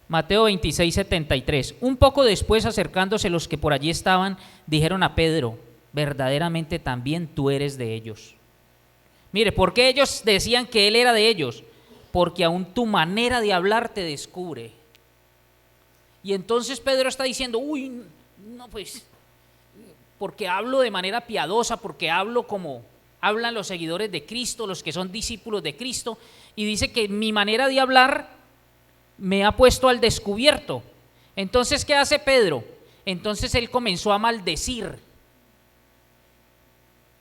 Mateo 26, 73. Un poco después, acercándose los que por allí estaban, dijeron a Pedro, verdaderamente también tú eres de ellos. Mire, ¿por qué ellos decían que él era de ellos? Porque aún tu manera de hablar te descubre. Y entonces Pedro está diciendo, uy, no pues, porque hablo de manera piadosa, porque hablo como hablan los seguidores de Cristo, los que son discípulos de Cristo, y dice que mi manera de hablar me ha puesto al descubierto. Entonces, ¿qué hace Pedro? Entonces él comenzó a maldecir,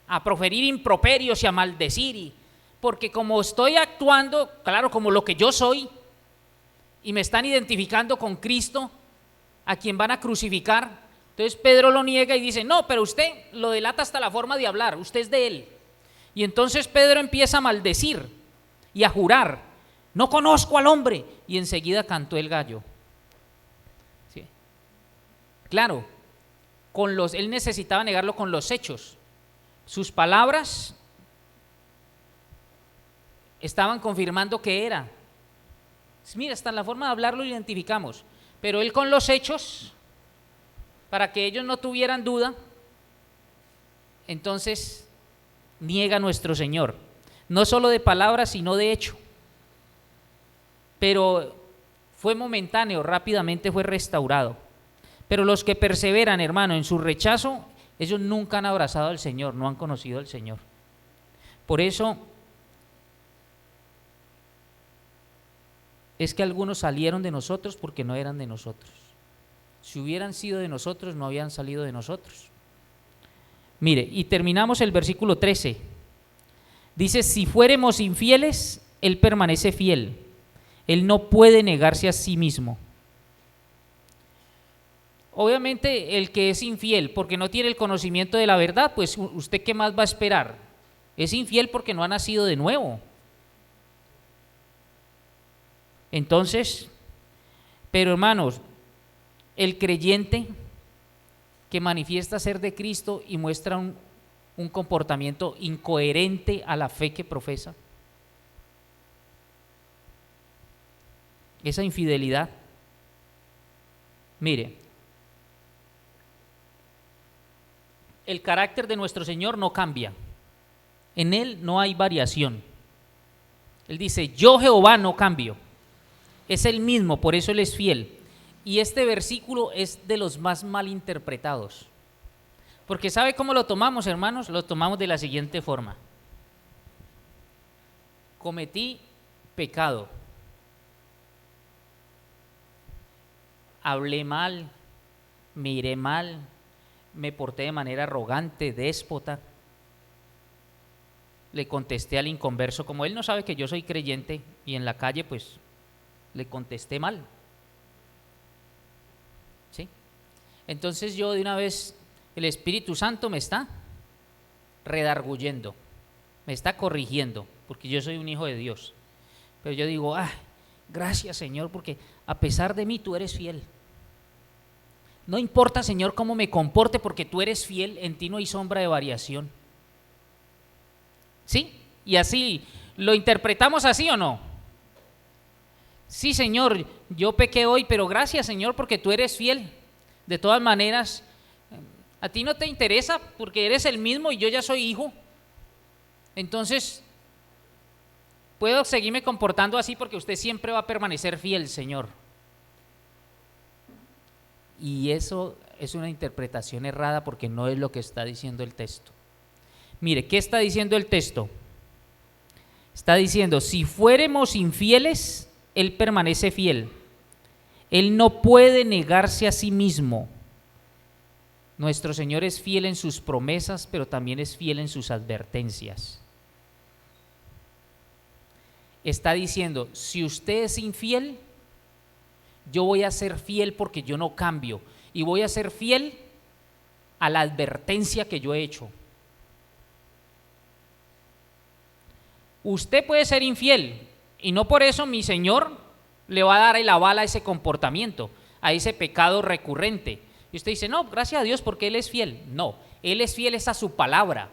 a proferir improperios y a maldecir, porque como estoy actuando, claro, como lo que yo soy, y me están identificando con Cristo, a quien van a crucificar, entonces Pedro lo niega y dice, no, pero usted lo delata hasta la forma de hablar, usted es de él. Y entonces Pedro empieza a maldecir y a jurar, no conozco al hombre, y enseguida cantó el gallo. ¿Sí? Claro, él necesitaba negarlo con los hechos. Sus palabras estaban confirmando que era. Mira, hasta en la forma de hablar lo identificamos, pero él con los hechos, para que ellos no tuvieran duda, entonces niega a nuestro Señor. no solo de palabra, sino de hecho. Pero fue momentáneo, rápidamente fue restaurado. Pero los que perseveran, hermano, en su rechazo, ellos nunca han abrazado al Señor, no han conocido al Señor. Por eso es que algunos salieron de nosotros porque no eran de nosotros. Si hubieran sido de nosotros, no habían salido de nosotros. Mire, y terminamos el versículo 13. Dice, si fuéremos infieles, Él permanece fiel. Él no puede negarse a sí mismo. Obviamente el que es infiel porque no tiene el conocimiento de la verdad, pues usted ¿qué más va a esperar? Es infiel porque no ha nacido de nuevo. Entonces, pero hermanos, el creyente que manifiesta ser de Cristo y muestra un comportamiento incoherente a la fe que profesa, esa infidelidad, mire, el carácter de nuestro Señor no cambia, en Él no hay variación. Él dice, yo Jehová no cambio, es el mismo, por eso Él es fiel. Y este versículo es de los más mal interpretados, porque ¿sabe cómo lo tomamos, hermanos? Lo tomamos de la siguiente forma: cometí pecado, hablé mal, miré mal, me porté de manera arrogante, déspota, le contesté al inconverso, como él no sabe que yo soy creyente, y en la calle pues le contesté mal, ¿sí? Entonces yo de una vez, el Espíritu Santo me está redarguyendo, me está corrigiendo, porque yo soy un hijo de Dios, pero yo digo, gracias Señor, porque a pesar de mí tú eres fiel. No importa, Señor, cómo me comporte, porque tú eres fiel, en ti no hay sombra de variación. ¿Sí? Y así, ¿lo interpretamos así o no? Sí, Señor, yo pequé hoy, pero gracias, Señor, porque tú eres fiel. De todas maneras, a ti no te interesa porque eres el mismo y yo ya soy hijo. Entonces, puedo seguirme comportando así porque usted siempre va a permanecer fiel, Señor. Y eso es una interpretación errada porque no es lo que está diciendo el texto. Mire, ¿qué está diciendo el texto? Está diciendo, si fuéramos infieles, Él permanece fiel. Él no puede negarse a sí mismo. Nuestro Señor es fiel en sus promesas, pero también es fiel en sus advertencias. Está diciendo, si usted es infiel, yo voy a ser fiel porque yo no cambio, y voy a ser fiel a la advertencia que yo he hecho. Usted puede ser infiel y no por eso mi Señor le va a dar el aval a ese comportamiento, a ese pecado recurrente. Y usted dice, no, gracias a Dios porque Él es fiel. No, Él es fiel a su palabra,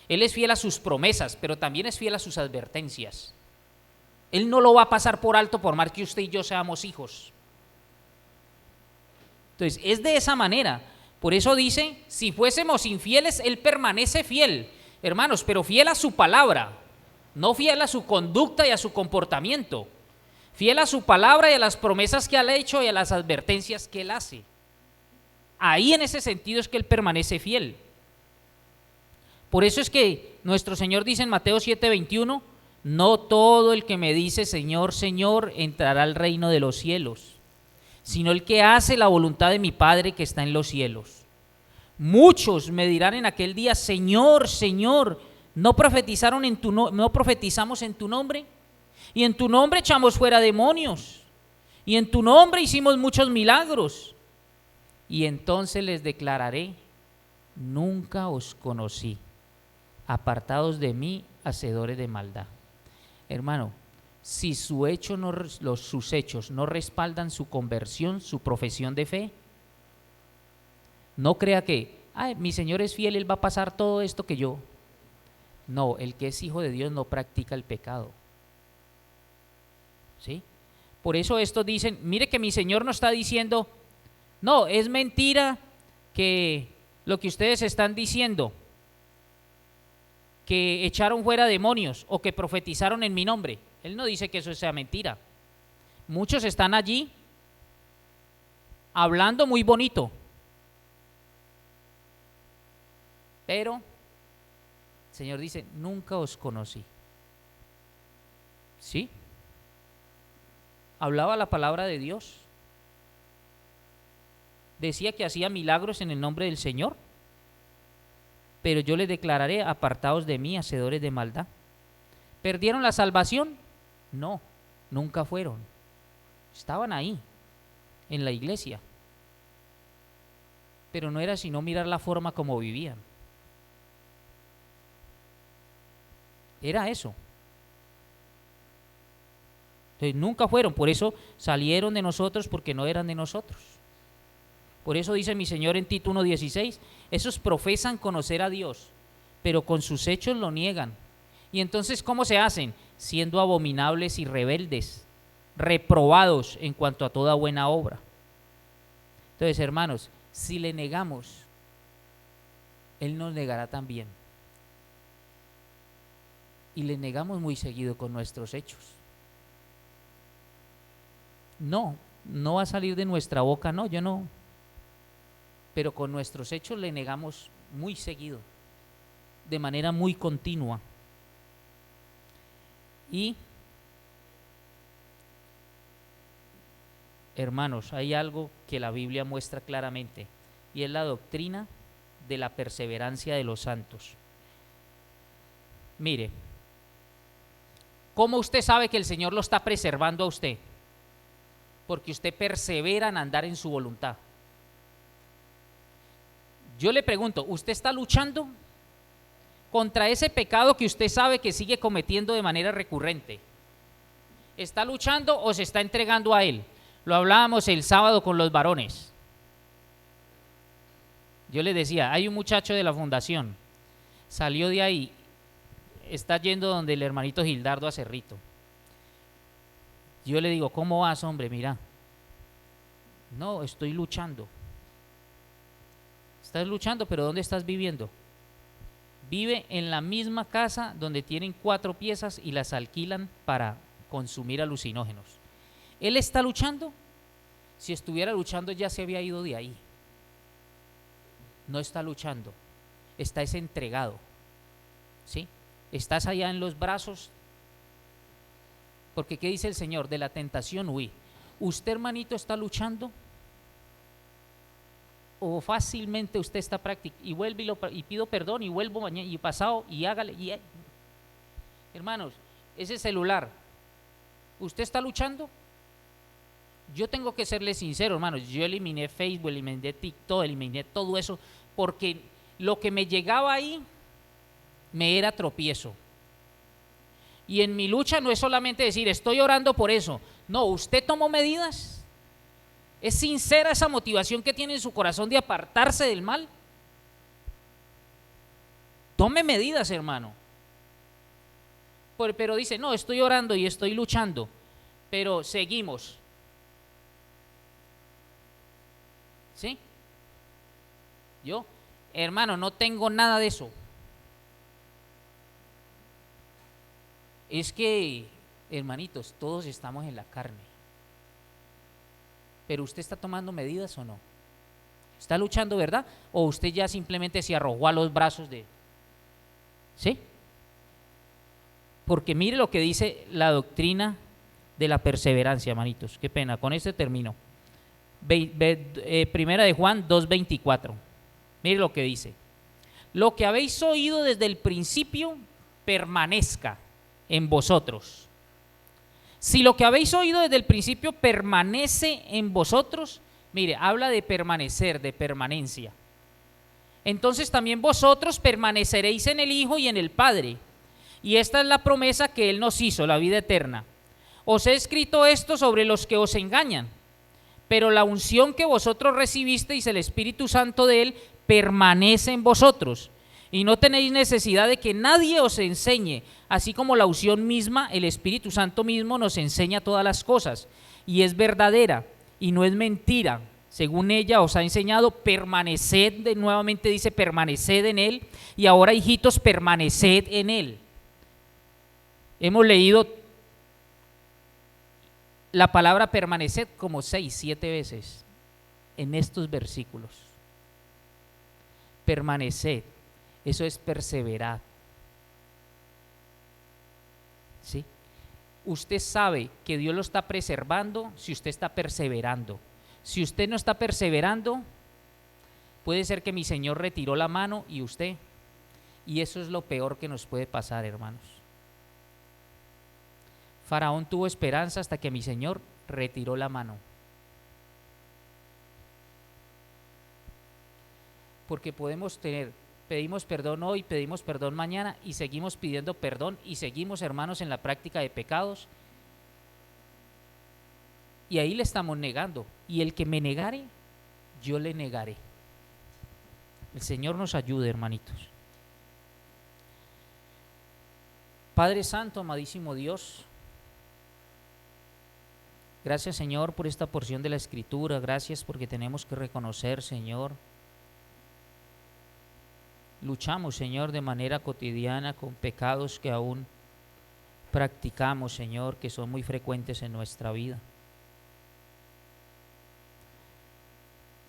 Él es fiel a sus promesas, pero también es fiel a sus advertencias. Él no lo va a pasar por alto por más que usted y yo seamos hijos. Entonces, es de esa manera. Por eso dice, si fuésemos infieles, Él permanece fiel. Hermanos, pero fiel a su palabra, no fiel a su conducta y a su comportamiento. Fiel a su palabra y a las promesas que Él ha hecho y a las advertencias que Él hace. Ahí en ese sentido es que Él permanece fiel. Por eso es que nuestro Señor dice en Mateo 7:21, no todo el que me dice Señor, Señor, entrará al reino de los cielos, sino el que hace la voluntad de mi Padre que está en los cielos. Muchos me dirán en aquel día, Señor, Señor, ¿no profetizamos en tu nombre? Y en tu nombre echamos fuera demonios, y en tu nombre hicimos muchos milagros. Y entonces les declararé, nunca os conocí, apartados de mí, hacedores de maldad. Hermano, si sus hechos no respaldan su conversión, su profesión de fe, no crea que, mi Señor es fiel, Él va a pasar todo esto que yo. No, el que es hijo de Dios no practica el pecado. ¿Sí? Por eso estos dicen, mire que mi Señor no está diciendo, no, es mentira que lo que ustedes están diciendo, que echaron fuera demonios o que profetizaron en mi nombre. Él no dice que eso sea mentira. Muchos están allí hablando muy bonito, pero el Señor dice, nunca os conocí. ¿Sí? Hablaba la palabra de Dios. Decía que hacía milagros en el nombre del Señor, pero yo les declararé, apartados de mí, hacedores de maldad. ¿Perdieron la salvación? No, nunca fueron. Estaban ahí, en la iglesia, pero no era sino mirar la forma como vivían. Era eso. Entonces nunca fueron, por eso salieron de nosotros, porque no eran de nosotros. Por eso dice mi Señor en Tito 1:16, esos profesan conocer a Dios, pero con sus hechos lo niegan. Y entonces, ¿cómo se hacen? Siendo abominables y rebeldes, reprobados en cuanto a toda buena obra. Entonces, hermanos, si le negamos, Él nos negará también. Y le negamos muy seguido con nuestros hechos. No va a salir de nuestra boca, no, yo no. Pero con nuestros hechos le negamos muy seguido, de manera muy continua. Y, hermanos, hay algo que la Biblia muestra claramente, y es la doctrina de la perseverancia de los santos. Mire, ¿cómo usted sabe que el Señor lo está preservando a usted? Porque usted persevera en andar en su voluntad. Yo le pregunto, ¿usted está luchando contra ese pecado que usted sabe que sigue cometiendo de manera recurrente? ¿Está luchando o se está entregando a él? Lo hablábamos el sábado con los varones. Yo les decía, hay un muchacho de la fundación, salió de ahí, está yendo donde el hermanito Gildardo a Cerrito. Yo le digo, ¿cómo vas, hombre? Mira, no, estoy luchando. Estás luchando, pero ¿dónde estás viviendo? Vive en la misma casa donde tienen 4 piezas y las alquilan para consumir alucinógenos. ¿Él está luchando? Si estuviera luchando ya se había ido de ahí. No está luchando, está entregado. ¿Sí? Estás allá en los brazos, porque ¿qué dice el Señor? De la tentación huí. ¿Usted, hermanito, está luchando? ¿O fácilmente usted está practicando y vuelve y pido perdón y vuelvo mañana y pasado y hágale? Hermanos, ese celular, ¿usted está luchando? Yo tengo que serle sincero, hermanos, yo eliminé Facebook, eliminé TikTok, eliminé todo eso, porque lo que me llegaba ahí me era tropiezo. Y en mi lucha no es solamente decir, estoy orando por eso. No, usted tomó medidas. ¿Es sincera esa motivación que tiene en su corazón de apartarse del mal? Tome medidas, hermano. Pero dice, no, estoy orando y estoy luchando, pero seguimos. ¿Sí? Yo, hermano, no tengo nada de eso. Es que, hermanitos, todos estamos en la carne. Pero usted está tomando medidas o no. ¿Está luchando, verdad? ¿O usted ya simplemente se arrojó a los brazos de... ¿Sí? Porque mire lo que dice la doctrina de la perseverancia, hermanitos. Qué pena, con este termino. Primera de Juan 2:24. Mire lo que dice. Lo que habéis oído desde el principio permanezca en vosotros. Si lo que habéis oído desde el principio permanece en vosotros, mire, habla de permanecer, de permanencia. Entonces también vosotros permaneceréis en el Hijo y en el Padre. Y esta es la promesa que Él nos hizo, la vida eterna. Os he escrito esto sobre los que os engañan, pero la unción que vosotros recibisteis, el Espíritu Santo de Él, permanece en vosotros. Y no tenéis necesidad de que nadie os enseñe, así como la unción misma, el Espíritu Santo mismo nos enseña todas las cosas, y es verdadera, y no es mentira, según ella os ha enseñado, permaneced, nuevamente dice permaneced en él, y ahora hijitos, permaneced en él. Hemos leído la palabra permaneced como 6, 7 veces en estos versículos. Permaneced, eso es perseverar. ¿Sí? Usted sabe que Dios lo está preservando si usted está perseverando. Si usted no está perseverando, puede ser que mi Señor retiró la mano y usted. Y eso es lo peor que nos puede pasar, hermanos. Faraón tuvo esperanza hasta que mi Señor retiró la mano. Porque pedimos perdón hoy, pedimos perdón mañana y seguimos pidiendo perdón y seguimos, hermanos, en la práctica de pecados. Y ahí le estamos negando. Y el que me negare, yo le negaré. El Señor nos ayude, hermanitos. Padre Santo, amadísimo Dios, gracias, Señor, por esta porción de la Escritura. Gracias porque tenemos que reconocer, Señor, luchamos, Señor, de manera cotidiana con pecados que aún practicamos, Señor, que son muy frecuentes en nuestra vida.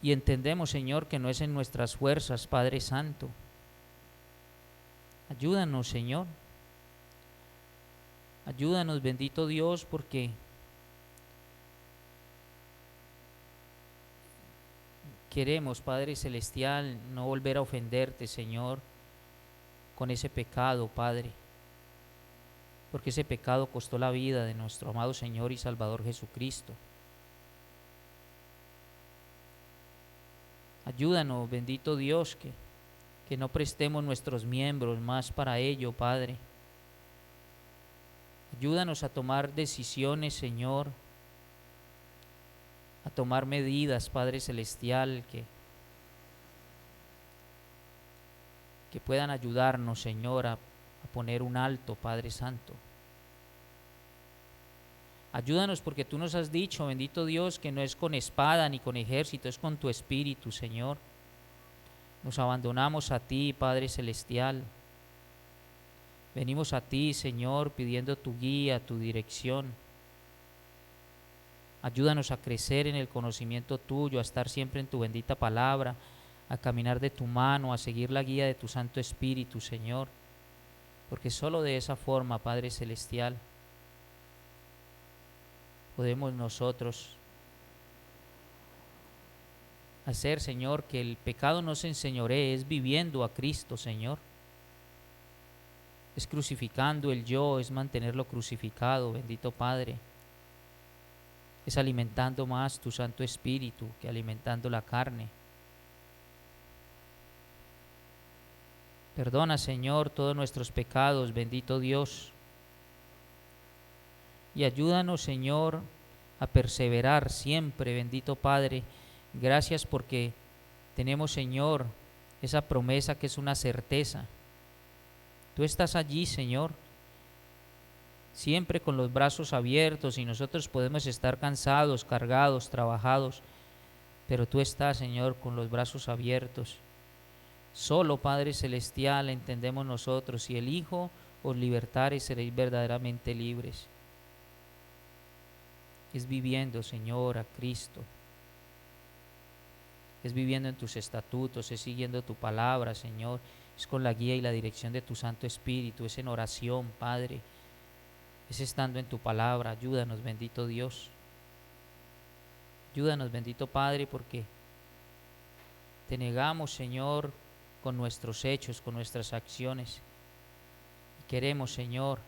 Y entendemos, Señor, que no es en nuestras fuerzas, Padre Santo. Ayúdanos, Señor. Ayúdanos, bendito Dios, porque queremos, Padre Celestial, no volver a ofenderte, Señor, con ese pecado, Padre. Porque ese pecado costó la vida de nuestro amado Señor y Salvador Jesucristo. Ayúdanos, bendito Dios, que no prestemos nuestros miembros más para ello, Padre. Ayúdanos a tomar decisiones, Señor, a tomar medidas, Padre Celestial, que puedan ayudarnos, Señor, a poner un alto, Padre Santo. Ayúdanos porque tú nos has dicho, bendito Dios, que no es con espada ni con ejército, es con tu Espíritu, Señor. Nos abandonamos a ti, Padre Celestial. Venimos a ti, Señor, pidiendo tu guía, tu dirección. Ayúdanos a crecer en el conocimiento tuyo, a estar siempre en tu bendita palabra, a caminar de tu mano, a seguir la guía de tu Santo Espíritu, Señor. Porque solo de esa forma, Padre Celestial, podemos nosotros hacer, Señor, que el pecado no se enseñoree, es viviendo a Cristo, Señor. Es crucificando el yo, es mantenerlo crucificado, bendito Padre. Es alimentando más tu Santo Espíritu que alimentando la carne. Perdona, Señor, todos nuestros pecados, bendito Dios. Y ayúdanos, Señor, a perseverar siempre, bendito Padre. Gracias porque tenemos, Señor, esa promesa que es una certeza. Tú estás allí, Señor, siempre con los brazos abiertos, y nosotros podemos estar cansados, cargados, trabajados, pero tú estás, Señor, con los brazos abiertos. Solo, Padre Celestial, entendemos nosotros, si el Hijo os libertare, seréis verdaderamente libres. Es viviendo, Señor, a Cristo. Es viviendo en tus estatutos, es siguiendo tu palabra, Señor. Es con la guía y la dirección de tu Santo Espíritu, es en oración, Padre. Es estando en tu palabra. Ayúdanos, bendito Dios. Ayúdanos, bendito Padre, porque te negamos, Señor, con nuestros hechos, con nuestras acciones. Y queremos, Señor,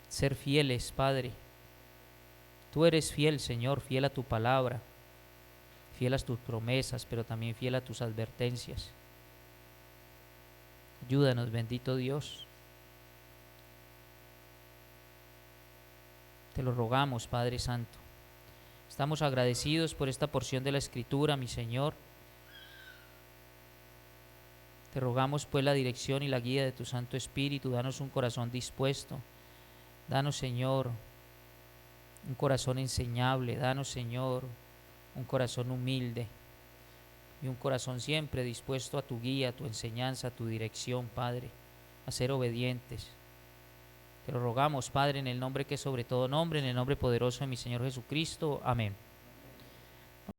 ser fieles, Padre. Tú eres fiel, Señor, fiel a tu palabra, fiel a tus promesas, pero también fiel a tus advertencias. Ayúdanos, bendito Dios. Te lo rogamos, Padre Santo. Estamos agradecidos por esta porción de la Escritura, mi Señor. Te rogamos pues la dirección y la guía de tu Santo Espíritu. Danos un corazón dispuesto. Danos, Señor, un corazón enseñable. Danos, Señor, un corazón humilde y un corazón siempre dispuesto a tu guía, a tu enseñanza, a tu dirección, Padre, a ser obedientes. Te lo rogamos, Padre, en el nombre que es sobre todo nombre, en el nombre poderoso de mi Señor Jesucristo. Amén.